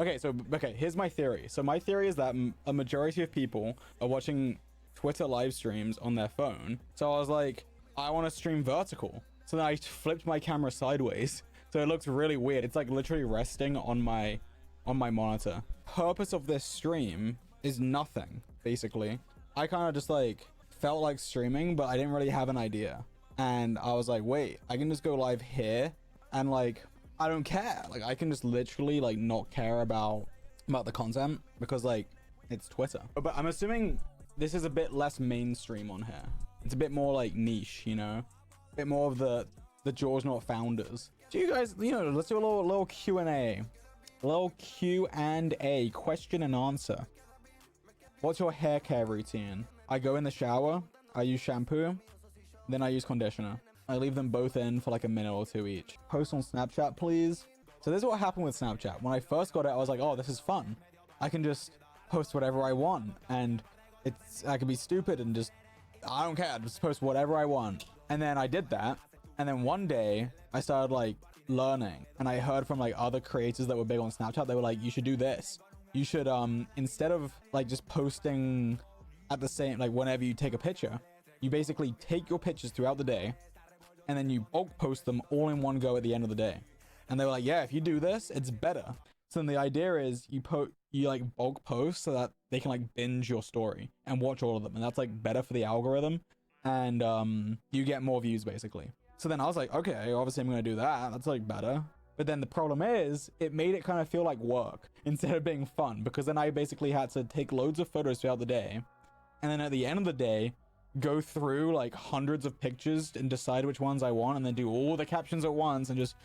Okay, so here's my theory. So my theory is that a majority of people are watching Twitter live streams on their phone. So I was like, I want to stream vertical. So then I flipped my camera sideways, so it looks really weird. It's like literally resting on my monitor. Purpose of this stream is nothing, basically. I kind of just like felt like streaming, but I didn't really have an idea. And I was like, wait, I can just go live here and like I don't care. Like I can just literally like not care about the content because like it's Twitter. But I'm assuming this is a bit less mainstream on here. It's a bit more like niche, you know, a bit more of the George Not founders. Do you guys, you know, let's do a little Q&A. Little Q&A, question and answer. What's your hair care routine? I go in the shower, I use shampoo, then I use conditioner. I leave them both in for like a minute or two each. Post on Snapchat, please. So this is what happened with Snapchat. When I first got it, I was like, oh, this is fun. I can just post whatever I want. And I can be stupid and just, I don't care, just post whatever I want. And then I did that. And then one day I started like learning, and I heard from like other creators that were big on Snapchat. They were like, you should do this. You should, instead of like just posting at the same, like whenever you take a picture, you basically take your pictures throughout the day and then you bulk post them all in one go at the end of the day. And they were like, yeah, if you do this, it's better. So then the idea is you like bulk post so that they can like binge your story and watch all of them. And that's like better for the algorithm. And you get more views basically. So then I was like, okay, obviously I'm going to do that. That's like better. But then the problem is it made it kind of feel like work instead of being fun, because then I basically had to take loads of photos throughout the day. And then at the end of the day, go through like hundreds of pictures and decide which ones I want, and then do all the captions at once and just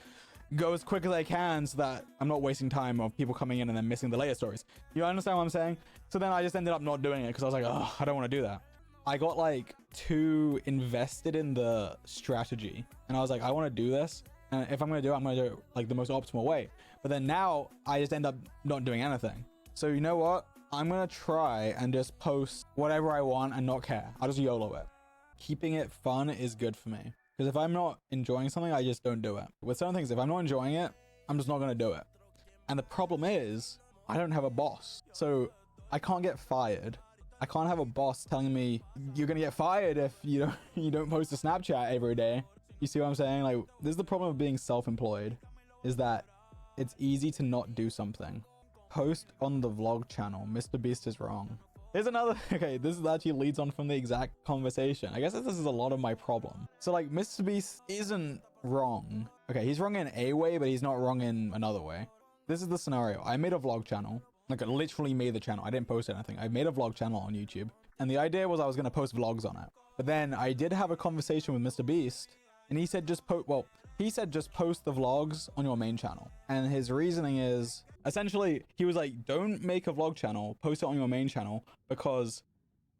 go as quick as I can so that I'm not wasting time of people coming in and then missing the later stories. You understand what I'm saying? So then I just ended up not doing it because I was like, oh, I don't want to do that. I got like too invested in the strategy, and I was like, I want to do this, and if I'm going to do it, I'm going to do it like the most optimal way. But then now I just end up not doing anything. So you know what? I'm going to try and just post whatever I want and not care. I'll just YOLO it. Keeping it fun is good for me, because if I'm not enjoying something, I just don't do it. With certain things, if I'm not enjoying it, I'm just not going to do it. And the problem is I don't have a boss, so I can't get fired. I can't have a boss telling me you're gonna get fired if you don't post a Snapchat every day. You see what I'm saying? Like, this is the problem of being self-employed, is that it's easy to not do something. Post on the vlog channel. Mr. Beast is wrong. Here's another, okay, this is actually leads on from the exact conversation. I guess this is a lot of my problem. So like, Mr. Beast isn't wrong. Okay, he's wrong in a way, but he's not wrong in another way. This is the scenario. I made a vlog channel. Like, I literally made the channel. I didn't post anything. I made a vlog channel on YouTube, and the idea was I was going to post vlogs on it. But then I did have a conversation with Mr. Beast, and he said just post the vlogs on your main channel. And his reasoning is, essentially, he was like, don't make a vlog channel, post it on your main channel, because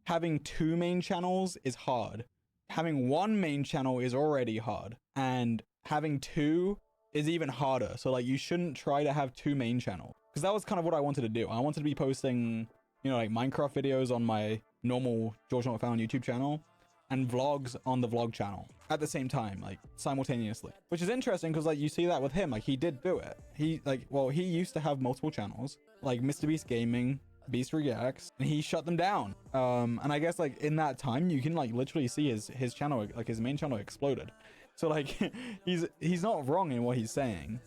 having two main channels is hard. Having one main channel is already hard, and having two is even harder. So like, you shouldn't try to have two main channels. Because that was kind of what I wanted to do. I wanted to be posting, you know, like Minecraft videos on my normal George Not Found YouTube channel and vlogs on the vlog channel at the same time, like simultaneously. Which is interesting because like you see that with him, like he did do it. He used to have multiple channels, like Mr. Beast Gaming, Beast Reacts, and he shut them down. And I guess like in that time, you can like literally see his channel, like his main channel exploded. So like he's not wrong in what he's saying,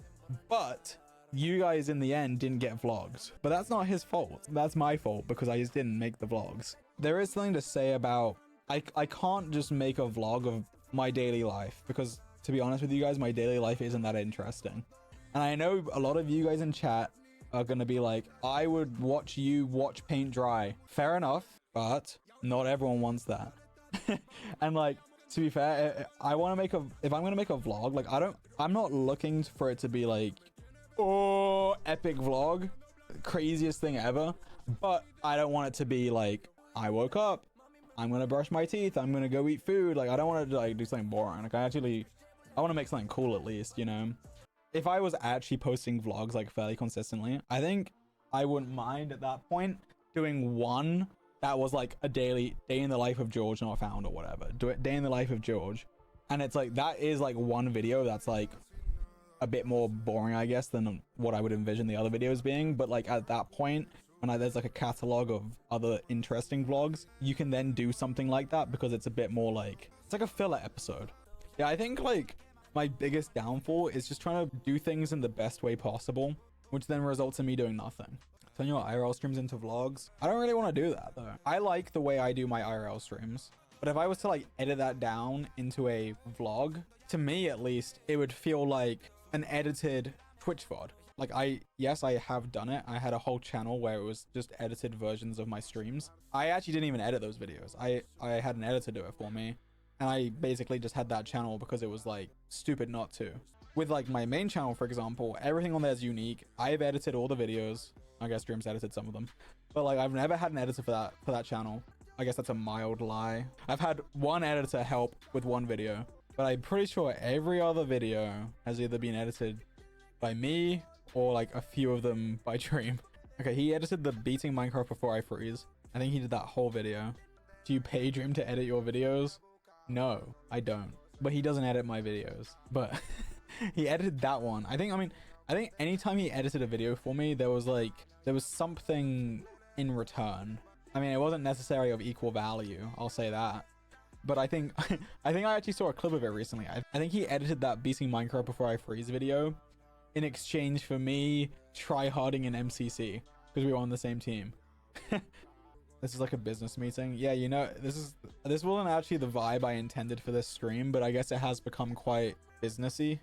but you guys in the end didn't get vlogs. But that's not his fault. That's my fault because I just didn't make the vlogs. There is something to say about, I can't just make a vlog of my daily life, because to be honest with you guys, my daily life isn't that interesting. And I know a lot of you guys in chat are going to be like, I would watch you watch paint dry. Fair enough, but not everyone wants that. And like, to be fair, if I'm going to make a vlog, like I'm not looking for it to be like, oh, epic vlog, craziest thing ever. But I don't want it to be like, I woke up, I'm going to brush my teeth, I'm going to go eat food. Like, I don't want to like do something boring. Like, I want to make something cool at least, you know? If I was actually posting vlogs like fairly consistently, I think I wouldn't mind at that point doing one that was like a daily day in the life of George Not Found or whatever. Do it day in the life of George. And it's like, that is like one video that's like a bit more boring, I guess, than what I would envision the other videos being. But like at that point, when there's like a catalog of other interesting vlogs, you can then do something like that because it's a bit more like, it's like a filler episode. Yeah, I think like my biggest downfall is just trying to do things in the best way possible, which then results in me doing nothing. Turn your IRL streams into vlogs. I don't really want to do that though. I like the way I do my IRL streams, but if I was to like edit that down into a vlog, to me at least, it would feel like an edited Twitch VOD. Like yes, I have done it. I had a whole channel where it was just edited versions of my streams. I actually didn't even edit those videos. I had an editor do it for me. And I basically just had that channel because it was like stupid not to. With like my main channel, for example, everything on there is unique. I've edited all the videos. I guess Dreams edited some of them. But like I've never had an editor for that channel. I guess that's a mild lie. I've had one editor help with one video, but I'm pretty sure every other video has either been edited by me or like a few of them by Dream. Okay, he edited the beating Minecraft before I freeze. I think he did that whole video. Do you pay Dream to edit your videos? No, I don't. But he doesn't edit my videos. But he edited that one. I think anytime he edited a video for me, there was something in return. I mean, it wasn't necessarily of equal value, I'll say that. But I think I actually saw a clip of it recently. I think he edited that beating Minecraft before I freeze video in exchange for me tryharding in MCC because we were on the same team. This is like a business meeting. Yeah, you know, this wasn't actually the vibe I intended for this stream, but I guess it has become quite businessy.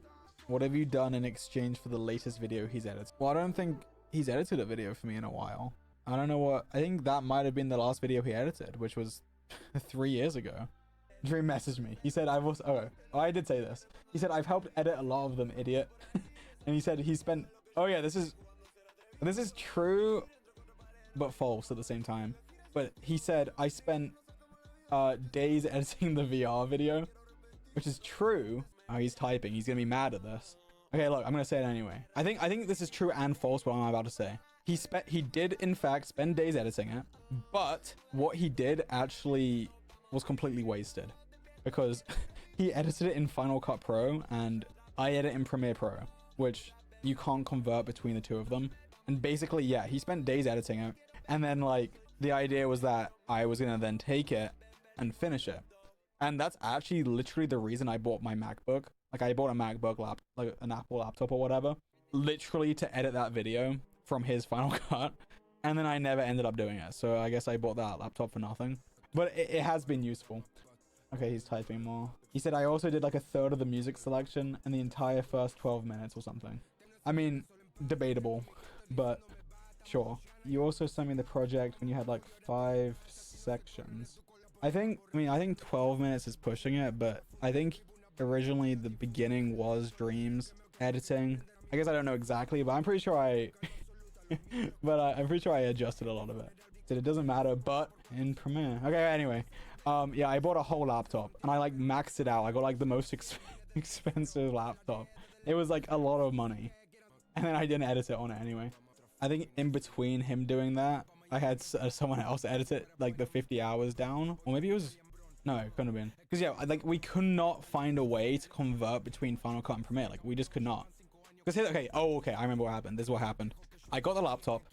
What have you done in exchange for the latest video he's edited? Well, I don't think he's edited a video for me in a while. I don't know what, I think that might have been the last video he edited, which was 3 years ago. Dream messaged me. He said, I did say this. He said, I've helped edit a lot of them, idiot. And he said he spent, oh yeah, this is true, but false at the same time. But he said, I spent days editing the VR video, which is true. Oh, he's typing. He's going to be mad at this. Okay, look, I'm going to say it anyway. I think this is true and false, what I'm about to say. He did, in fact, spend days editing it, but what he did actually was completely wasted because he edited it in Final Cut Pro and I edit in Premiere Pro, which you can't convert between the two of them. And basically, yeah, he spent days editing it. And then like the idea was that I was going to then take it and finish it. And that's actually literally the reason I bought my MacBook. Like I bought a MacBook like an Apple laptop or whatever, literally to edit that video from his Final Cut. And then I never ended up doing it. So I guess I bought that laptop for nothing, but it has been useful. Okay, he's typing more. He said, I also did like a third of the music selection and the entire first 12 minutes or something. I mean, debatable, but sure. You also sent me the project when you had like 5 sections. I think 12 minutes is pushing it, but I think originally the beginning was Dreams editing. I guess I don't know exactly, but I'm pretty sure I'm pretty sure I adjusted a lot of it. Said it doesn't matter, but in Premiere. Okay, anyway. Yeah, I bought a whole laptop and I like maxed it out. I got like the most expensive laptop. It was like a lot of money. And then I didn't edit it on it anyway. I think in between him doing that, I had someone else edit it like the 50 hours down. Or maybe it was, no, it couldn't have been. Because yeah, like we could not find a way to convert between Final Cut and Premiere. Like we just could not. Because okay, I remember what happened. This is what happened. I got the laptop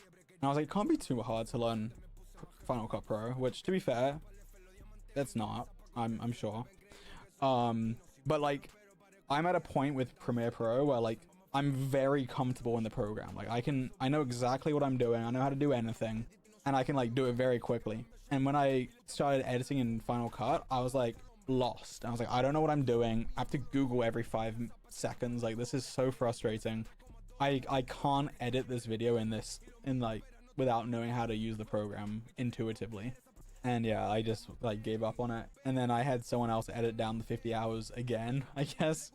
and I was like, it can't be too hard to learn Final Cut Pro, which to be fair, that's not, I'm sure. But like I'm at a point with Premiere Pro where like I'm very comfortable in the program. Like I know exactly what I'm doing. I know how to do anything and I can like do it very quickly. And when I started editing in Final Cut, I was like lost. I was like, I don't know what I'm doing. I have to Google every 5 seconds. Like this is so frustrating. I can't edit this video in like without knowing how to use the program intuitively. And yeah, I just like gave up on it. And then I had someone else edit down the 50 hours again, I guess,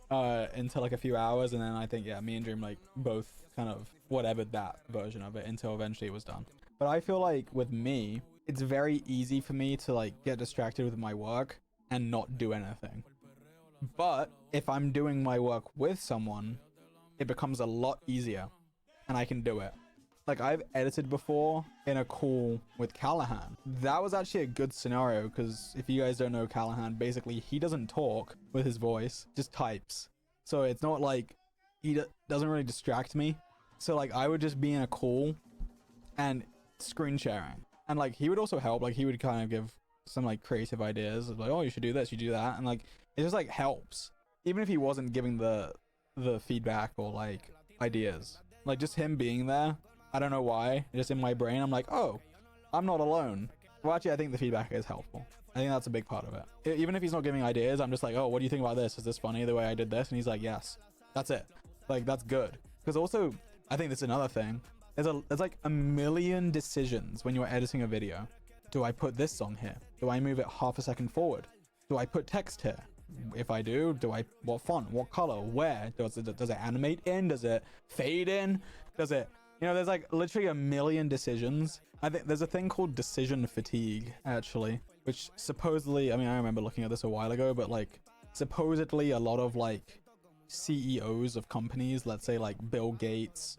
into like a few hours. And then I think, yeah, me and Dream like both kind of whatevered that version of it until eventually it was done. But I feel like with me, it's very easy for me to like get distracted with my work and not do anything. But if I'm doing my work with someone, it becomes a lot easier and I can do it. Like I've edited before in a call with Callahan. That was actually a good scenario because if you guys don't know Callahan, basically he doesn't talk with his voice, just types. So it's not like doesn't really distract me. So like I would just be in a call and screen sharing, and like he would also help. Like he would kind of give some like creative ideas, like, oh, you should do this, you do that, and like it just like helps, even if he wasn't giving the feedback or like ideas. Like just him being there, I don't know why, just in my brain I'm like, oh, I'm not alone. Well, actually, I think the feedback is helpful. I think that's a big part of it. Even if he's not giving ideas, I'm just like, oh, what do you think about this? Is this funny the way I did this? And he's like, yes. That's it. Like, that's good. Because also, I think that's another thing. There's like a million decisions when you're editing a video. Do I put this song here? Do I move it half a second forward? Do I put text here? If I do, what font? What color? Where? Does it animate in? Does it fade in? Does it... You know, there's like literally a million decisions. I think there's a thing called decision fatigue, actually, which supposedly, I mean, I remember looking at this a while ago, but like supposedly a lot of like CEOs of companies, let's say like Bill Gates,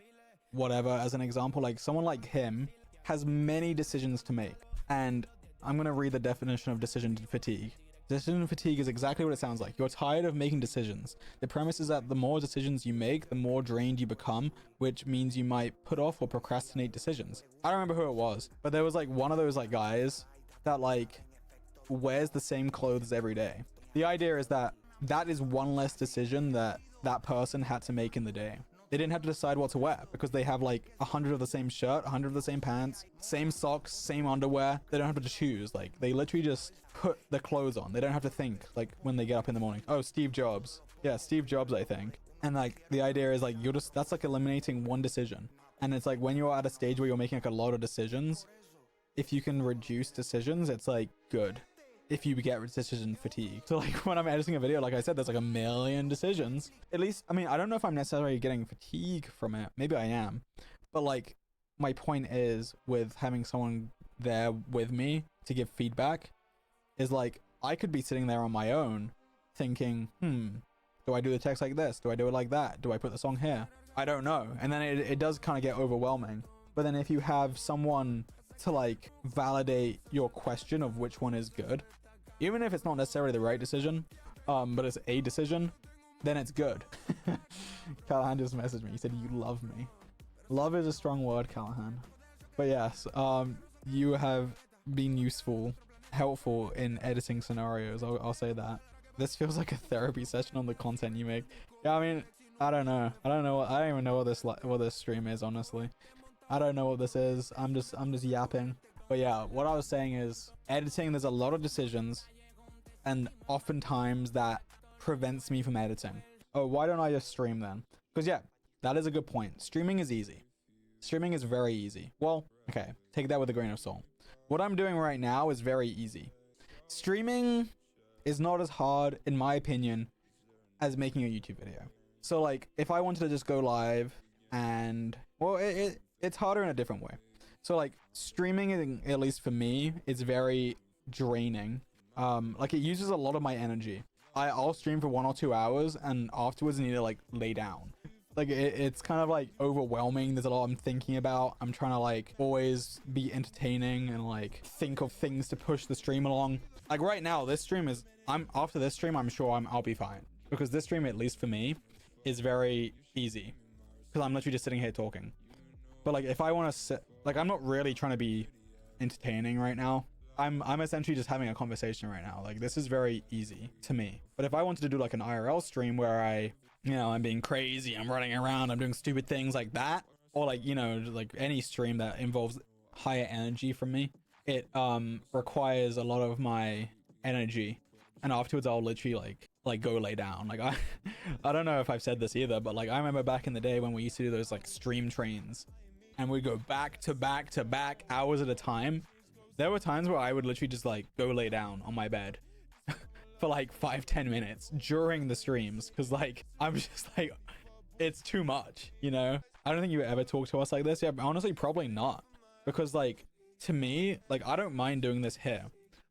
whatever, as an example, like someone like him has many decisions to make. And I'm going to read the definition of decision fatigue. Decision fatigue is exactly what it sounds like. You're tired of making decisions. The premise is that the more decisions you make, the more drained you become, which means you might put off or procrastinate decisions. I don't remember who it was, but there was like one of those like guys that like wears the same clothes every day. The idea is that that is one less decision that that person had to make in the day. They didn't have to decide what to wear because they have like 100 of the same shirt, 100 of the same pants, same socks, same underwear. They don't have to choose. Like they literally just put the clothes on. They don't have to think like when they get up in the morning. Oh, Steve Jobs. Yeah, Steve Jobs, I think. And like the idea is like that's like eliminating one decision. And it's like when you're at a stage where you're making like a lot of decisions, if you can reduce decisions, it's like good. If you get decision fatigue. So like when I'm editing a video, like I said, there's like a million decisions. At least, I mean, I don't know if I'm necessarily getting fatigue from it. Maybe I am. But like my point is with having someone there with me to give feedback is like, I could be sitting there on my own thinking, do I do the text like this? Do I do it like that? Do I put the song here? I don't know. And then it does kind of get overwhelming. But then if you have someone to like validate your question of which one is good, even if it's not necessarily the right decision, but it's a decision, then it's good. Callahan just messaged me. He said, you love me. Love is a strong word, Callahan. But yes, you have been useful, helpful in editing scenarios. I'll say that. This feels like a therapy session on the content you make. Yeah, I mean, I don't know. I don't even know what this stream is, honestly. I don't know what this is. I'm just yapping. But yeah, what I was saying is editing, there's a lot of decisions, and oftentimes that prevents me from editing. Oh, why don't I just stream then? Because yeah, that is a good point. Streaming is easy. Streaming is very easy. Well, okay, take that with a grain of salt. What I'm doing right now is very easy. Streaming is not as hard, in my opinion, as making a YouTube video. So like, if I wanted to just go live and, well, it's harder in a different way. So like streaming, at least for me, is very draining. Like it uses a lot of my energy. I'll stream for 1 or 2 hours and afterwards I need to like lay down. Like it's kind of like overwhelming. There's a lot I'm thinking about. I'm trying to like always be entertaining and like think of things to push the stream along. Like right now, this stream is, after this stream, I'm sure I'll be fine. Because this stream, at least for me, is very easy. Because I'm literally just sitting here talking. But like if I want to sit, like I'm not really trying to be entertaining right now. I'm essentially just having a conversation right now. Like this is very easy to me. But if I wanted to do like an IRL stream where I'm being crazy, I'm running around, I'm doing stupid things like that, or like, like any stream that involves higher energy from me, it requires a lot of my energy. And afterwards I'll literally like go lay down. Like I don't know if I've said this either, but like I remember back in the day when we used to do those like stream trains and we'd go back to back to back hours at a time. There were times where I would literally just like go lay down on my bed for like 5-10 minutes during the streams. Cause like, I'm just like, it's too much, I don't think you ever talk to us like this. Yeah, but honestly, probably not. Because like, to me, like, I don't mind doing this here.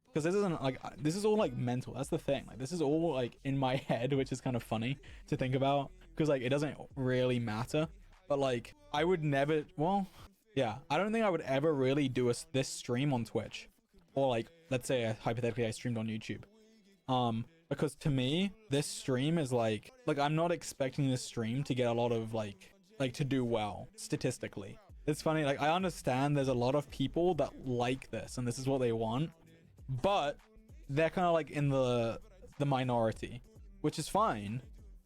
Because this isn't like, this is all like mental. That's the thing. Like, this is all like in my head, which is kind of funny to think about. Because like, it doesn't really matter. But like, I would never, well, yeah, I don't think I would ever really do this stream on Twitch. Or like, let's say hypothetically I streamed on YouTube. because to me, this stream is like I'm not expecting this stream to get a lot of like to do well statistically. It's funny, like I understand there's a lot of people that like this and this is what they want, but they're kind of like in the minority, which is fine.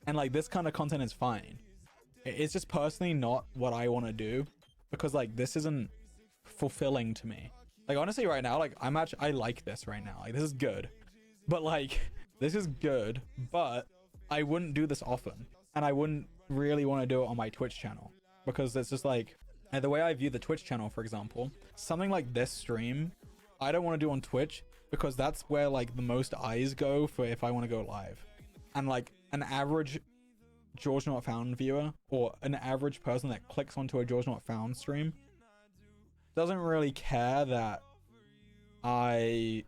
And like this kind of content is fine. It's just personally not what I want to do, because like this isn't fulfilling to me. Like honestly right now, like I like this right now. Like this is good. But like this is good, but I wouldn't do this often. And I wouldn't really want to do it on my Twitch channel, because it's just like the way I view the Twitch channel, for example, something like this stream, I don't want to do on Twitch, because that's where like the most eyes go for if I want to go live. And like an average George Not Found viewer, or an average person that clicks onto a George Not Found stream, doesn't really care that I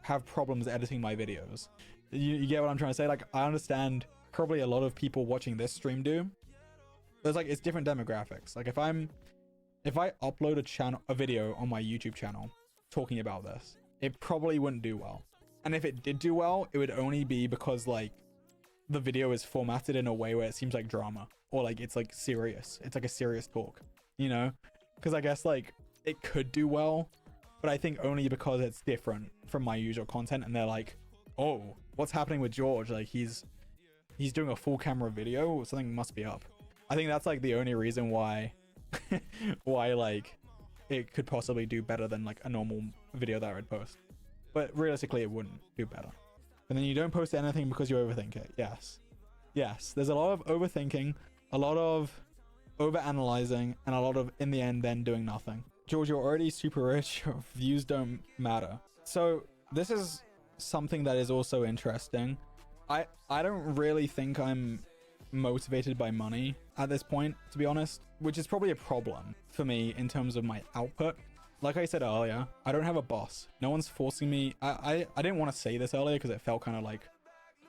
have problems editing my videos. You get what I'm trying to say? Like I understand probably a lot of people watching this stream do. There's like, it's different demographics. Like if I upload a video on my YouTube channel talking about this, it probably wouldn't do well. And if it did do well, it would only be because like the video is formatted in a way where it seems like drama, or like it's like serious. It's like a serious talk, you know? Because I guess like it could do well, but I think only because it's different from my usual content, and they're like, oh, what's happening with George? Like he's doing a full camera video, something must be up. I think that's like the only reason why like it could possibly do better than like a normal video that I would post. But realistically it wouldn't do better. And then you don't post anything because you overthink it. Yes, there's a lot of overthinking, a lot of overanalyzing, and a lot of in the end then doing nothing. George, you're already super rich, your views don't matter. So this is something that is also interesting. I don't really think I'm motivated by money at this point, to be honest, which is probably a problem for me in terms of my output. Like I said earlier, I don't have a boss. No one's forcing me. I didn't want to say this earlier because it felt kind of like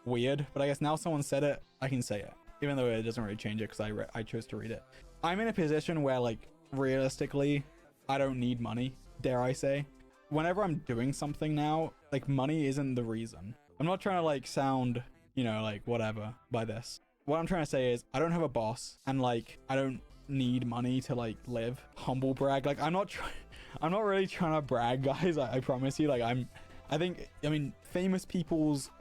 weird, but I guess now someone said it, I can say it, even though it doesn't really change it because I chose to read it. I'm in a position where like realistically, I don't need money, dare I say. Whenever I'm doing something now, like money isn't the reason. I'm not trying to like sound, you know, like whatever by this. What I'm trying to say is I don't have a boss, and like I don't need money to like live. Humble brag. Like I'm not really trying to brag, guys. I promise you. Like I mean famous people's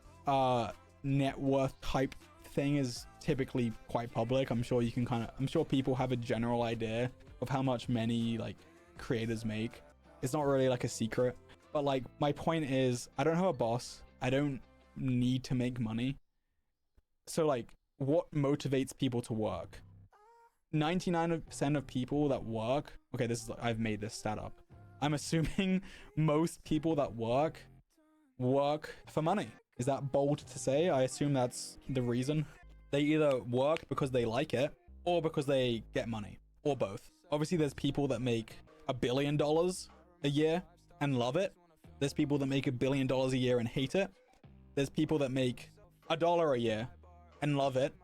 net worth type thing is typically quite public. I'm sure people have a general idea of how much many like creators make. It's not really like a secret, but like my point is I don't have a boss. I don't need to make money. So like what motivates people to work? 99% of people that work, okay, this is like, I've made this stat up. I'm assuming most people that work for money. Is that bold to say? I assume that's the reason. They either work because they like it or because they get money, or both. Obviously there's people that make $1 billion a year and love it. There's people that make $1 billion a year and hate it. There's people that make $1 a year and love it,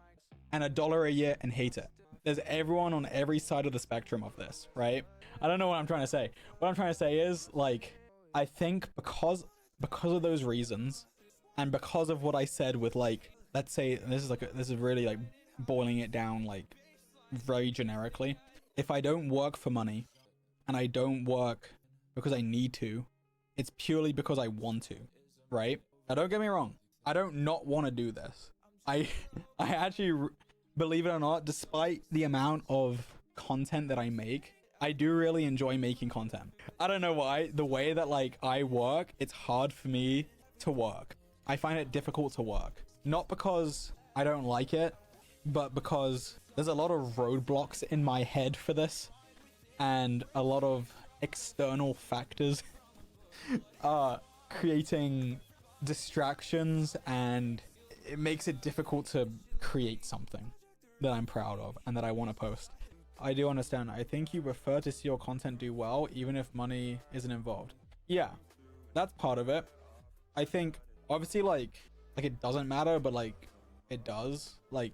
and $1 a year and hate it. There's everyone on every side of the spectrum of this, right? I don't know what I'm trying to say. What I'm trying to say is like, I think because of those reasons, and because of what I said with like, let's say this is really like boiling it down like very generically. If I don't work for money and I don't work because I need to, it's purely because I want to, right? Now don't get me wrong. I don't not want to do this. I actually, believe it or not, despite the amount of content that I make, I do really enjoy making content. I don't know why. The way that like I work, it's hard for me to work. I find it difficult to work. Not because I don't like it, but because there's a lot of roadblocks in my head for this, and a lot of external factors creating distractions, and it makes it difficult to create something that I'm proud of and that I want to post. I do understand. I think you prefer to see your content do well even if money isn't involved. Yeah, that's part of it. I think obviously like it doesn't matter, but like it does. Like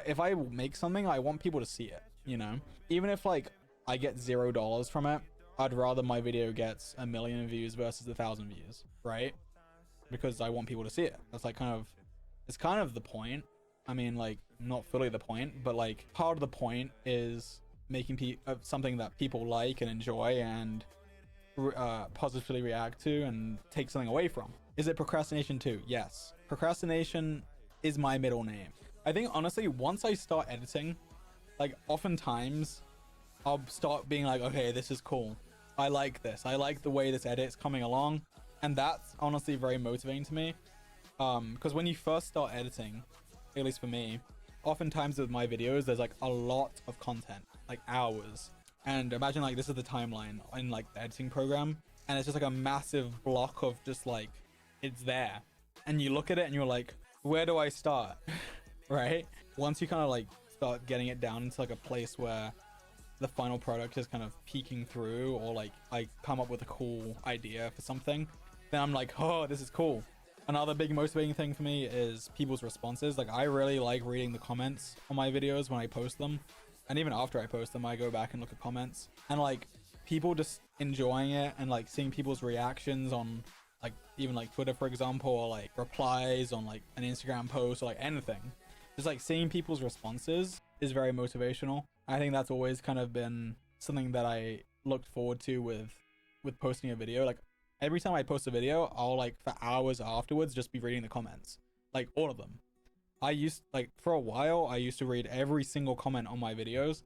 if I make something, I want people to see it, you know? Even if like I get $0 from it, I'd rather my video gets 1 million views versus 1,000 views, right? because I want people to see it. That's like it's kind of the point. I mean, like, not fully the point, but like part of the point is making something that people like and enjoy and positively react to and take something away from. Is it procrastination too? Yes. Procrastination is my middle name. I think honestly, once I start editing, like oftentimes I'll start being like, okay, this is cool. I like this. I like the way this edit's coming along. And that's honestly very motivating to me. Because when you first start editing, at least for me, oftentimes with my videos, there's like a lot of content, like hours. And imagine like this is the timeline in like the editing program. And it's just like a massive block of just like, it's there. And you look at it and you're like, where do I start? Right? Once you kind of like start getting it down into like a place where the final product is kind of peeking through, or like I come up with a cool idea for something, then I'm like, oh, this is cool. Another big motivating thing for me is people's responses. Like I really like reading the comments on my videos when I post them. And even after I post them, I go back and look at comments, and like people just enjoying it and like seeing people's reactions on like even like Twitter, for example, or like replies on like an Instagram post or like anything. Just like seeing people's responses is very motivational. I think that's always kind of been something that I looked forward to with posting a video. Like every time I post a video, I'll like for hours afterwards just be reading the comments, like all of them. I used like for a while I used to read every single comment on my videos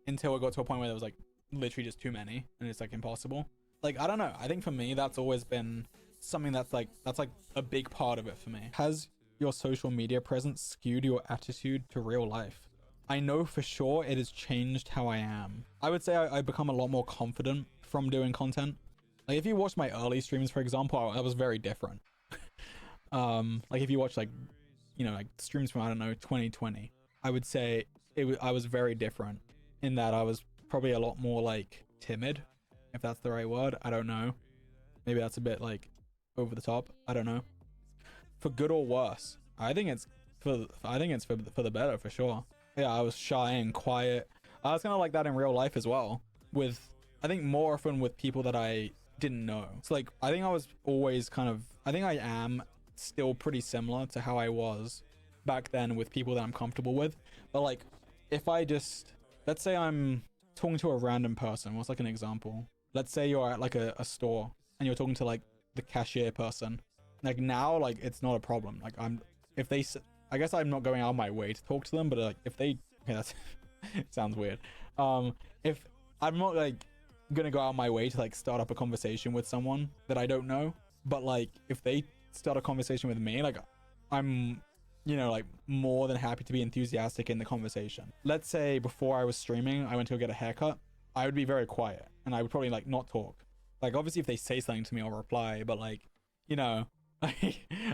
until it got to a point where there was like literally just too many and it's like impossible. Like I don't know, I think for me that's always been something that's like a big part of it for me. Has your social media presence skewed your attitude to real life? I know for sure it has changed how I am. I would say I become a lot more confident from doing content. Like if you watch my early streams, for example, I was very different. Like if you watch like, you know, like streams from, I don't know, 2020, I would say I was very different in that I was probably a lot more like timid, if that's the right word. I don't know. Maybe that's a bit like over the top. I don't know. For good or worse, I think it's for the better for sure. Yeah, I was shy and quiet. I was kind of like that in real life as well, with I think more often with people that I didn't know. So like I think I was always I think I am still pretty similar to how I was back then with people that I'm comfortable with. But like if I just, let's say I'm talking to a random person, what's like an example? Let's say you're at like a store and you're talking to like the cashier person. Like now, like it's not a problem. Like I guess I'm not going out of my way to talk to them, but like if they, okay, that's it sounds weird. If I'm not like gonna go out of my way to like start up a conversation with someone that I don't know, but like if they start a conversation with me, like I'm, you know, like more than happy to be enthusiastic in the conversation. Let's say before I was streaming, I went to go get a haircut. I would be very quiet and I would probably like not talk. Like obviously if they say something to me, I'll reply, but like, you know,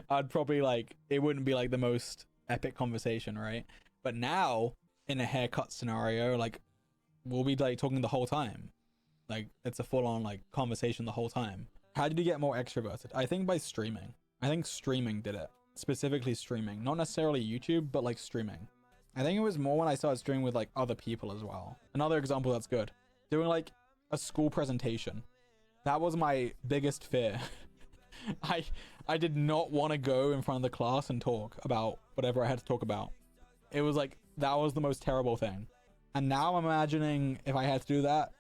I'd probably like, it wouldn't be like the most epic conversation, right? But now in a haircut scenario, like we'll be like talking the whole time. Like it's a full-on like conversation the whole time. How did you get more extroverted? I think by streaming. I think streaming did it. Specifically streaming, not necessarily YouTube, but like streaming. I think it was more when I started streaming with like other people as well. Another example that's good, doing like a school presentation. That was my biggest fear. I did not want to go in front of the class and talk about whatever I had to talk about. It was like, that was the most terrible thing. And now I'm imagining if I had to do that,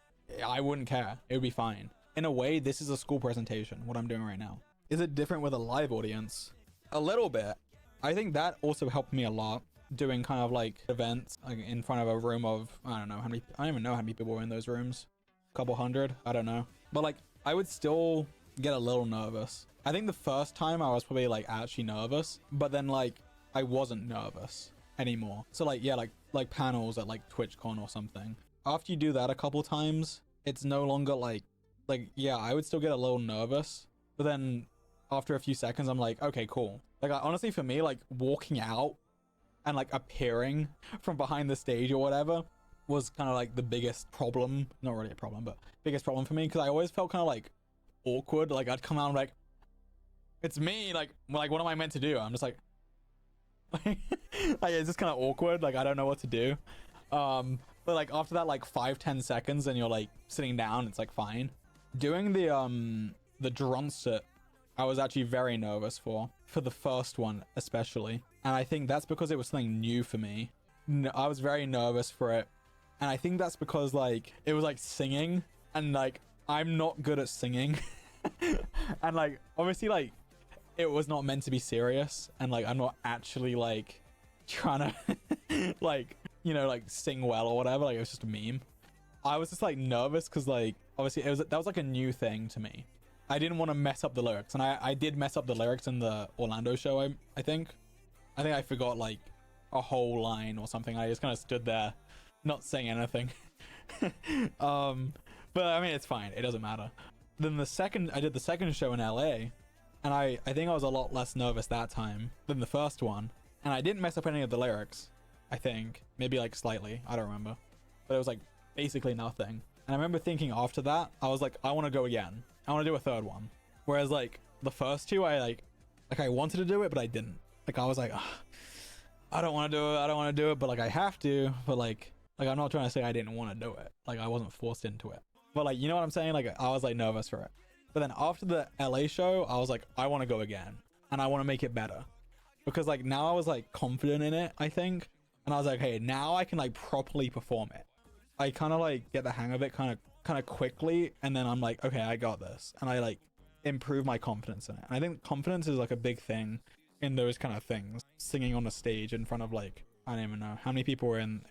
I wouldn't care. It would be fine. In a way, this is a school presentation, what I'm doing right now. Is it different with a live audience? A little bit. I think that also helped me a lot, doing kind of like events like in front of a room of, I don't even know how many people were in those rooms. A couple hundred, I don't know. But like, I would still get a little nervous. I think the first time I was probably like actually nervous, but then like I wasn't nervous anymore. So like, yeah, like panels at like TwitchCon or something. After you do that a couple times, it's no longer like, yeah, I would still get a little nervous, but then after a few seconds, I'm like, okay, cool. Like honestly for me, like walking out and like appearing from behind the stage or whatever was kind of like the biggest problem. Not really a problem, but biggest problem for me, because I always felt kind of like awkward. Like I'd come out and like, it's me, like what am I meant to do? I'm just like it's just kind of awkward. Like I don't know what to do. But like after that like 5-10 seconds and you're like sitting down, it's like fine. Doing the drum sit I was actually very nervous for the first one especially. And I think that's because it was something new for me. I was very nervous for it. And I think that's because like it was like singing, and like I'm not good at singing. And like obviously like it was not meant to be serious, and like I'm not actually like trying to like, you know, like sing well or whatever. Like it was just a meme. I was just like nervous because like obviously that was like a new thing to me. I didn't want to mess up the lyrics, and I did mess up the lyrics in the Orlando show. I think I forgot like a whole line or something. I just kind of stood there not saying anything. But I mean, it's fine, it doesn't matter. Then I did the second show in LA, and I think I was a lot less nervous that time than the first one, and I didn't mess up any of the lyrics. I think maybe like slightly, I don't remember, but it was like basically nothing. And I remember thinking after that, I was like, I want to go again. I want to do a third one. Whereas like the first two, I wanted to do it, but I didn't. Like I was like, I don't want to do it, but like I have to. But like I'm not trying to say I didn't want to do it. Like I wasn't forced into it. But like, you know what I'm saying? Like I was like nervous for it. But then after the LA show, I was like, I want to go again, and I want to make it better, because like now I was like confident in it, I think. And I was like, hey, now I can like properly perform it. I kind of like get the hang of it kind of quickly, and then I'm like, okay, I got this, and I like improve my confidence in it. And I think confidence is like a big thing in those kind of things. Singing on a stage in front of like, I don't even know how many people were in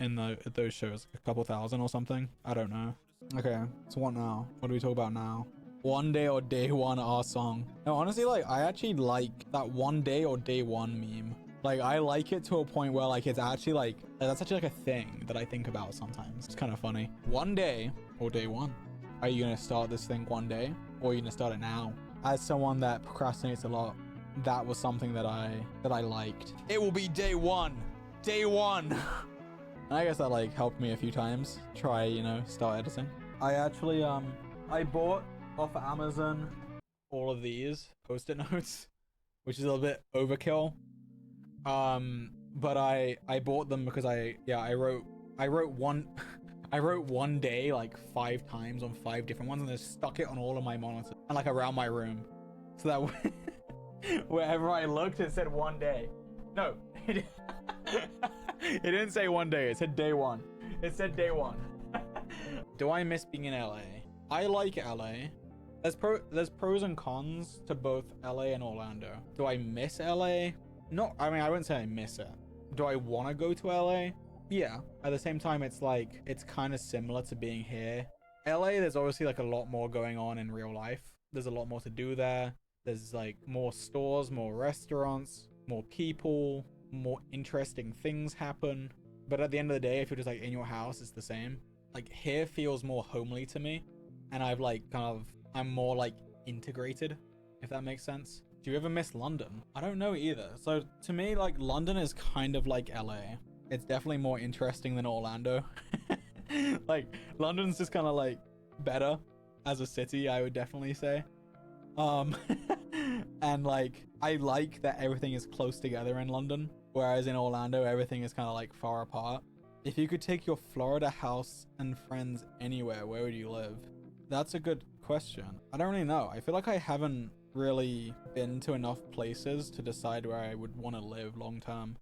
those shows, a couple thousand or something, I don't know. Okay, so what now? What do we talk about now? One Day or Day One, our song. No, honestly, like I actually like that One Day or Day One meme. Like I like it to a point where like it's actually like that's actually like a thing that I think about sometimes. It's kind of funny. One day or day one. Are you gonna start this thing one day, or are you gonna start it now? As someone that procrastinates a lot, that was something that I liked. It will be day one. Day one. And I guess that like helped me a few times try, you know, start editing. I actually I bought off of Amazon all of these post-it notes, which is a little bit overkill. But I bought them because I wrote one I wrote one day like 5 times on 5 different ones, and then stuck it on all of my monitors and like around my room, so that wherever I looked it said one day. No, it didn't say one day, it said day one. It said day one. Do I miss being in LA? I like LA. There's pros and cons to both LA and Orlando. Do I miss LA? No, I mean, I wouldn't say I miss it. Do I want to go to LA? Yeah. At the same time, it's like, it's kind of similar to being here. LA, there's obviously like a lot more going on in real life. There's a lot more to do there. There's like more stores, more restaurants, more people, more interesting things happen. But at the end of the day, if you're just like in your house, it's the same. Like here feels more homely to me. And I've like I'm more like integrated, if that makes sense. Do you ever miss London? I don't know either. So to me, like London is kind of like LA. It's definitely more interesting than Orlando. Like London's just kind of like better as a city, I would definitely say. And like I like that everything is close together in London, whereas in Orlando everything is kind of like far apart. If you could take your Florida house and friends anywhere, where would you live? That's a good question. I don't really know. I feel like I haven't really been to enough places to decide where I would want to live long term.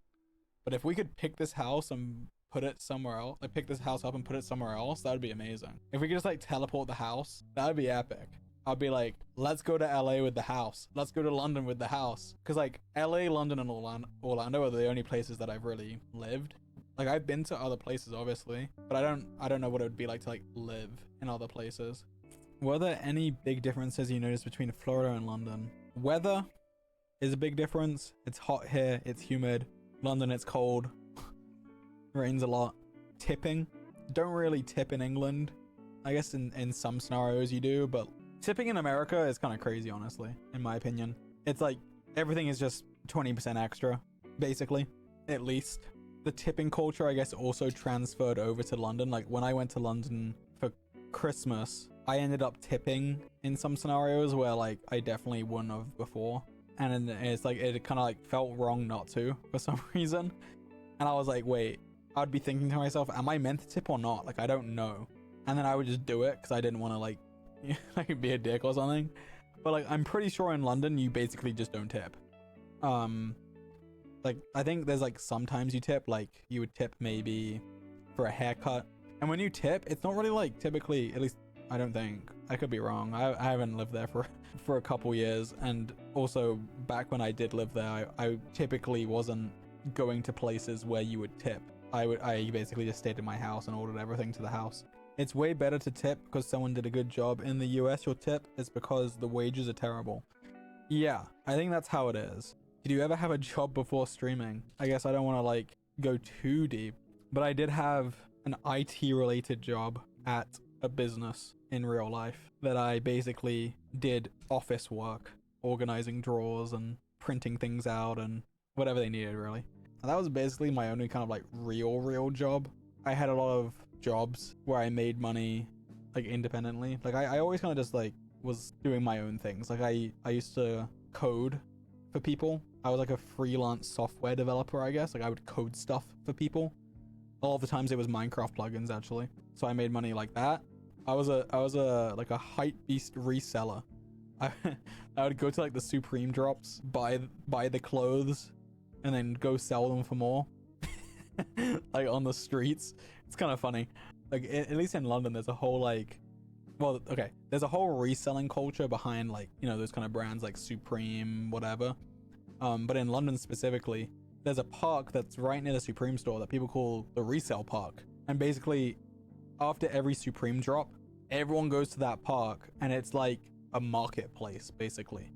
But if we could pick this house and put it somewhere else, like pick this house up and put it somewhere else, that would be amazing. If we could just like teleport the house, that would be epic. I'd be like, let's go to LA with the house. Let's go to London with the house. Because like LA, London, and Orlando are the only places that I've really lived. Like I've been to other places obviously, but I don't know what it would be like to like live in other places. Were there any big differences you noticed between Florida and London? Weather is a big difference. It's hot here, it's humid. London, it's cold. Rains a lot. Tipping. Don't really tip in England. I guess in some scenarios you do, but tipping in America is kind of crazy, honestly, in my opinion. It's like everything is just 20% extra, basically, at least. The tipping culture, I guess, also transferred over to London. Like when I went to London for Christmas, I ended up tipping in some scenarios where like I definitely wouldn't have before. And it's like, it kind of like felt wrong not to for some reason. And I was like, wait, I'd be thinking to myself, am I meant to tip or not? Like, I don't know. And then I would just do it because I didn't want to like, like be a dick or something. But like, I'm pretty sure in London, you basically just don't tip. Like, I think there's like sometimes you tip, like you would tip maybe for a haircut. And when you tip, it's not really like typically, at least I don't think, I could be wrong. I haven't lived there for a couple years. And also back when I did live there, I typically wasn't going to places where you would tip. I basically just stayed in my house and ordered everything to the house. It's way better to tip because someone did a good job. In the US, your tip is because the wages are terrible. Yeah, I think that's how it is. Did you ever have a job before streaming? I guess I don't want to like go too deep, but I did have an IT related job at a business in real life that I basically did office work, organizing drawers and printing things out and whatever they needed, really. And that was basically my only kind of like real job. I had a lot of jobs where I made money like independently. Like I always kind of just like was doing my own things. Like I used to code for people. I was like a freelance software developer, I guess. Like I would code stuff for people. All of the times it was Minecraft plugins actually. So I made money like that. I was a like a hype beast reseller. I would go to like the Supreme drops, buy the clothes, and then go sell them for more. Like on the streets. It's kind of funny. Like at least in London, there's a whole like, well, okay, there's a whole reselling culture behind like, you know, those kind of brands like Supreme, whatever. But in London specifically, there's a park that's right near the Supreme store that people call the resale park. And basically, after every Supreme drop, everyone goes to that park, and it's like a marketplace basically.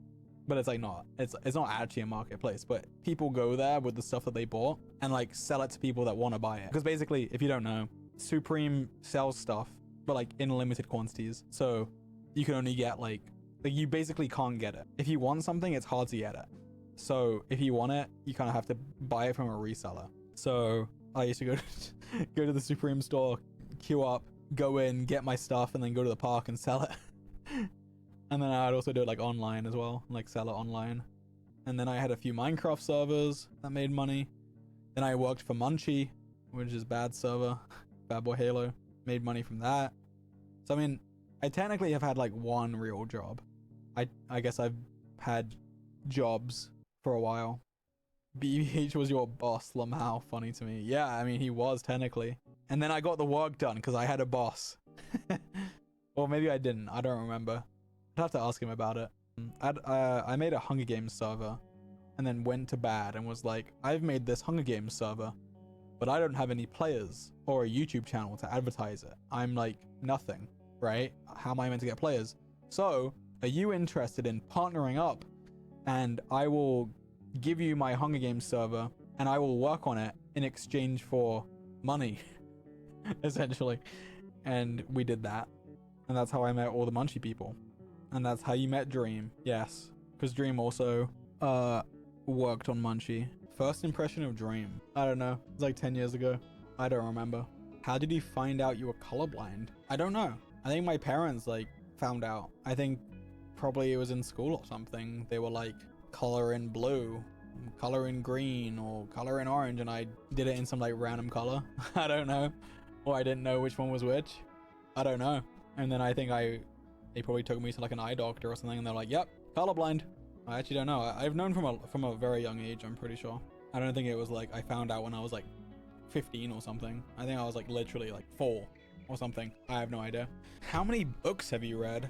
But it's like not. It's not actually a marketplace, but people go there with the stuff that they bought and like sell it to people that want to buy it. Because basically, if you don't know, Supreme sells stuff, but like in limited quantities. So you can only get like you basically can't get it. If you want something, it's hard to get it. So if you want it, you kind of have to buy it from a reseller. So I used to go to the Supreme store, queue up, go in, get my stuff, and then go to the park and sell it. And then I'd also do it like online as well, like sell it online. And then I had a few Minecraft servers that made money. Then I worked for Munchie, which is bad server, Bad Boy Halo, made money from that. So I mean, I technically have had like one real job. I guess I've had jobs for a while. BBH was your boss, Lamau, funny to me. Yeah, I mean, he was technically. And then I got the work done because I had a boss. Or maybe I didn't, I don't remember. I'd have to ask him about it. I made a Hunger Games server and then went to bad and was like, I've made this Hunger Games server, but I don't have any players or a YouTube channel to advertise it. I'm like nothing, right? How am I meant to get players? So, are you interested in partnering up? And I will give you my Hunger Games server and I will work on it in exchange for money, essentially. And we did that. And that's how I met all the Munchie people. And that's how you met Dream. Yes, because Dream also worked on Munchie. First impression of Dream, I don't know, it's like 10 years ago. I don't remember. How did you find out you were colorblind? I don't know. I think my parents like found out. I think probably it was in school or something. They were like, color in blue, color in green, or color in orange, and I did it in some like random color. I don't know. Or I didn't know which one was which. I don't know. And then I think they probably took me to like an eye doctor or something, and they're like, yep, colorblind. I actually don't know. I've known from a very young age, I'm pretty sure. I don't think it was like I found out when I was like 15 or something. I think I was like literally like 4 or something. I have no idea. How many books have you read?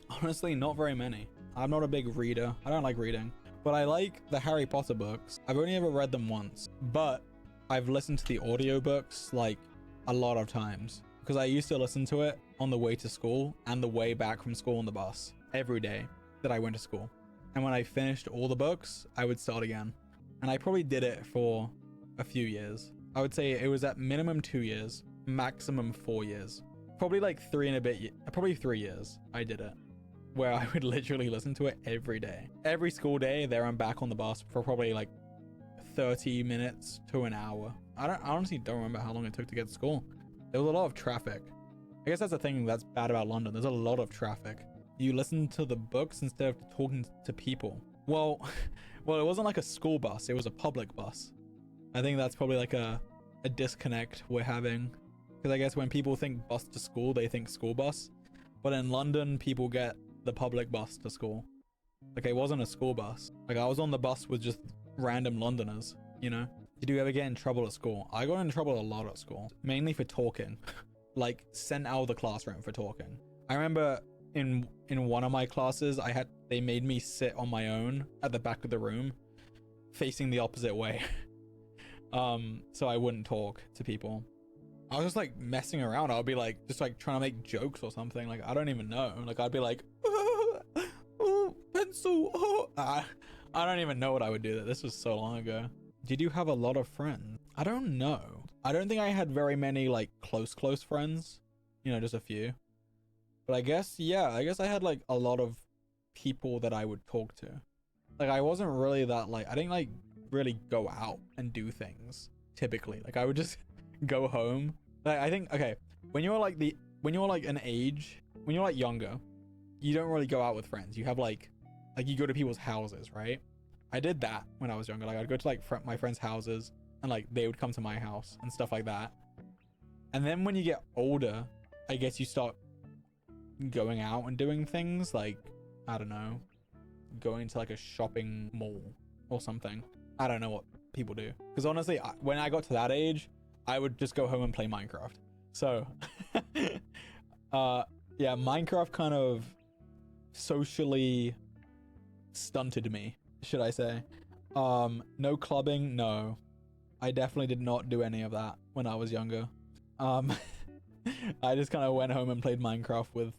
Honestly, not very many. I'm not a big reader. I don't like reading. But I like the Harry Potter books. I've only ever read them once, but I've listened to the audiobooks like a lot of times because I used to listen to it on the way to school and the way back from school on the bus every day that I went to school. And when I finished all the books, I would start again. And I probably did it for a few years. I would say it was at minimum 2 years, maximum 4 years. Probably like 3 and a bit, probably 3 years I did it, where I would literally listen to it every day. Every school day, there and back on the bus for probably like 30 minutes to an hour. I honestly don't remember how long it took to get to school. There was a lot of traffic. I guess that's the thing that's bad about London. There's a lot of traffic. You listen to the books instead of talking to people. Well, it wasn't like a school bus. It was a public bus. I think that's probably like a disconnect we're having. Because I guess when people think bus to school, they think school bus. But in London, people get the public bus to school. Like, it wasn't a school bus. Like, I was on the bus with just random Londoners, you know? Did you ever get in trouble at school? I got in trouble a lot at school, mainly for talking. Like, sent out of the classroom for talking. I remember in one of my classes, they made me sit on my own at the back of the room, facing the opposite way. So I wouldn't talk to people. I was just like messing around. I would be like, just like trying to make jokes or something. Like, I don't even know. Like, I'd be like, oh, pencil. Oh. I don't even know what I would do. This was so long ago. Did you have a lot of friends? I don't know. I don't think I had very many like close friends. You know, just a few. But I guess, yeah, I guess I had like a lot of people that I would talk to. Like, I wasn't really that like, I didn't like really go out and do things typically. Like, I would just go home. Like, I think, okay, when you're like an age, when you're like younger, you don't really go out with friends. You have like you go to people's houses, right? I did that when I was younger. Like, I'd go to like my friends' houses and like they would come to my house and stuff like that. And then when you get older, I guess you start going out and doing things like, I don't know, going to like a shopping mall or something. I don't know what people do. Because honestly, when I got to that age, I would just go home and play Minecraft. So, yeah, Minecraft kind of socially stunted me, should I say. No clubbing, no. I definitely did not do any of that when I was younger. I just kind of went home and played Minecraft with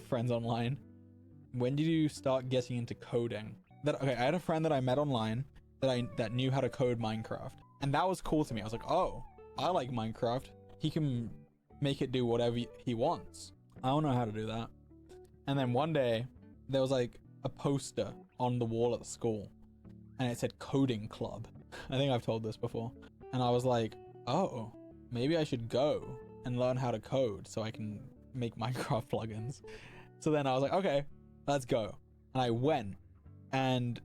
friends online. When did you start getting into coding? Okay, I had a friend that I met online that knew how to code Minecraft, and that was cool to me. I was like, oh, I like Minecraft. He can make it do whatever he wants. I don't know how to do that. And then one day there was like a poster on the wall at the school and it said coding club. I think I've told this before. And I was like, oh, maybe I should go and learn how to code so I can make Minecraft plugins. So then I was like, okay, let's go. And I went, and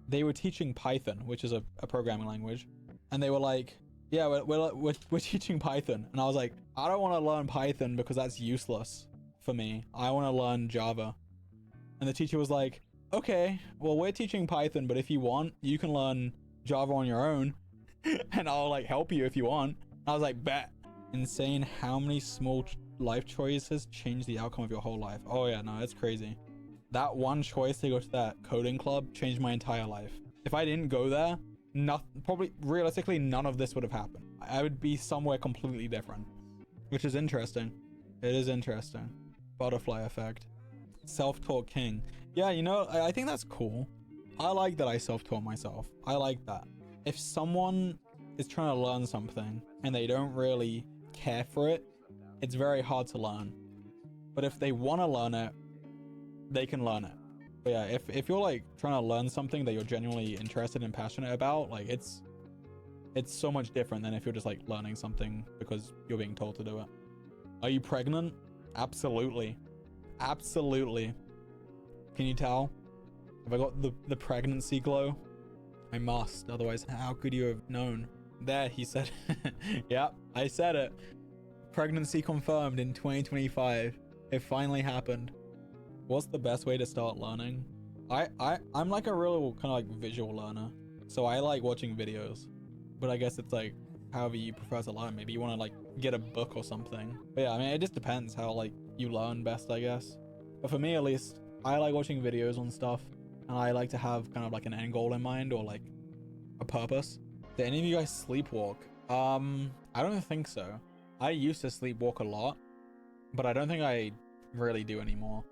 they were teaching Python, which is a programming language. And they were like, yeah, we're teaching Python. And I was like, I don't want to learn Python because that's useless for me. I want to learn Java. And the teacher was like, okay, well, we're teaching Python, but if you want, you can learn Java on your own and I'll like help you if you want. I was like, bet. Insane how many small life choices change the outcome of your whole life. Oh yeah, no, it's crazy. That one choice to go to that coding club changed my entire life. If I didn't go there, probably realistically none of this would have happened. I would be somewhere completely different, which is interesting. It is interesting. Butterfly effect. Self-taught king. Yeah, you know, I think that's cool. I like that I self-taught myself. I like that. If someone is trying to learn something and they don't really care for it, it's very hard to learn. But if they want to learn it, they can learn it. But yeah, if you're like trying to learn something that you're genuinely interested and passionate about, like it's so much different than if you're just like learning something because you're being told to do it. Are you pregnant? Absolutely. Absolutely. Can you tell? Have I got the pregnancy glow? I must, otherwise how could you have known? There, he said. Yep, I said it. Pregnancy confirmed in 2025. It finally happened. What's the best way to start learning? I'm like a real kind of like visual learner, so I like watching videos, but I guess it's like however you prefer to learn. Maybe you want to like get a book or something. But yeah, I mean, it just depends how like you learn best, I guess. But for me at least, I like watching videos on stuff, and I like to have kind of like an end goal in mind or like a purpose. Do any of you guys sleepwalk? I don't think so. I used to sleepwalk a lot, but I don't think I really do anymore.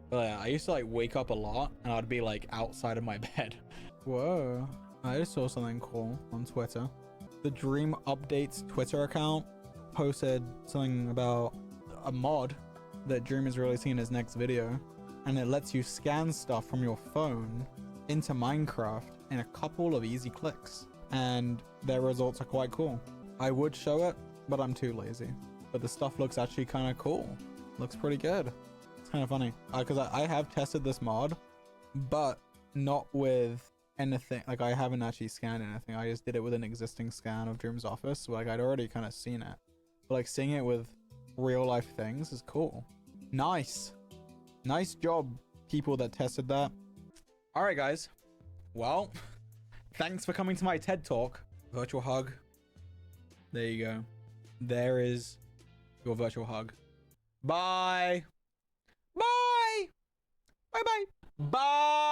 But yeah, I used to like wake up a lot and I'd be like outside of my bed. Whoa, I just saw something cool on Twitter. The Dream Updates Twitter account posted something about a mod that Dream is releasing in his next video, and it lets you scan stuff from your phone into Minecraft in a couple of easy clicks, and their results are quite cool. I would show it, but I'm too lazy. But the stuff looks actually kind of cool. Looks pretty good. It's kind of funny because I have tested this mod, but not with anything. Like, I haven't actually scanned anything. I just did it with an existing scan of Dream's office. So, like, I'd already kind of seen it, but like seeing it with real life things is cool. Nice job, people that tested that. All right, guys. Well, thanks for coming to my TED Talk. Virtual hug. There you go. There is your virtual hug. Bye. Bye. Bye-bye. Bye.